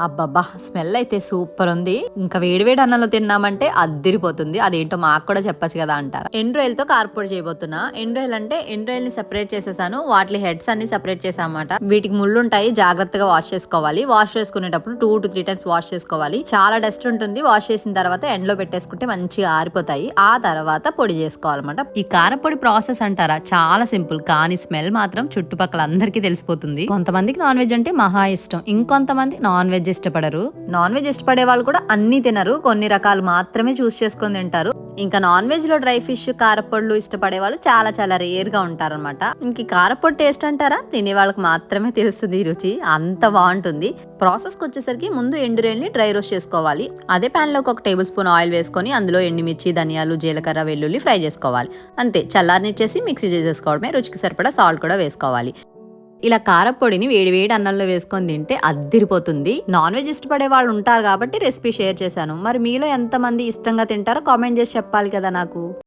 అబ్బబ్బా! స్మెల్ అయితే సూపర్ ఉంది. ఇంకా వేడి వేడి అన్నంలో తిన్నామంటే అద్దిరిపోతుంది. అదేంటో మాకు కూడా చెప్పొచ్చు కదా అంటారా. ఎండు రొయ్యలతో కారప్పొడి చేయబోతున్నా. ఎండు రొయ్యలు అంటే ఎండు రొయ్యల్ని సెపరేట్ చేసేసాను. వాటి హెడ్స్ అన్ని సెపరేట్ చేసామన్నమాట. వీటికి ముళ్ళుంటాయి, జాగ్రత్తగా వాష్ చేసుకోవాలి. వాష్ చేసుకునేటప్పుడు 2-3 టైమ్స్ వాష్ చేసుకోవాలి. చాలా డస్ట్ ఉంటుంది. వాష్ చేసిన తర్వాత ఎండలో పెట్టేసుకుంటే మంచిగా ఆరిపోతాయి. ఆ తర్వాత పొడి చేసుకోవాలన్నమాట. ఈ కారప్పొడి ప్రాసెస్ అంటారా, చాలా సింపుల్, కానీ స్మెల్ మాత్రం చుట్టుపక్కల అందరికీ తెలిసిపోతుంది. కొంతమందికి నాన్ వెజ్ అంటే మహా ఇష్టం, ఇంకొంతమంది నాన్ వెజ్ ఇష్టపడరు. నాన్ వెజ్ ఇష్టపడే వాళ్ళు కూడా అన్ని తినరు, కొన్ని రకాలు మాత్రమే చూస్ చేసుకొని తింటారు. ఇంకా నాన్ వెజ్ లో డ్రై ఫిష్, కారపొడులు ఇష్టపడే వాళ్ళు చాలా చాలా రేర్ గా ఉంటారన్నమాట. ఇంక కారపొడి టేస్ట్ అంటారా, తినే వాళ్ళకి మాత్రమే తెలుస్తుంది ఈ రుచి, అంత బాగుంటుంది. ప్రాసెస్ కి వచ్చేసరికి ముందు ఎండురేల్ని డ్రై రోస్ట్ చేసుకోవాలి. అదే ప్యాన్ లోకి 1 టేబుల్ స్పూన్ ఆయిల్ వేసుకొని అందులో ఎండుమిర్చి, ధనియాలు, జీలకర్ర, వెల్లుల్లి ఫ్రై చేసుకోవాలి. అంతే, చల్లారనిచ్చేసి మిక్సీ చేసేసుకోవడమే. రుచికి సరిపడా సాల్ట్ కూడా వేసుకోవాలి. ఇలా కారప్పొడిని వేడి వేడి అన్నంలో వేసుకొని తింటే అద్దిరిపోతుంది. నాన్ వెజ్ ఇష్టపడే వాళ్ళు ఉంటారు కాబట్టి రెసిపీ షేర్ చేశాను. మరి మీలో ఎంతమంది ఇష్టంగా తింటారో కామెంట్ చేసి చెప్పాలి కదా నాకు.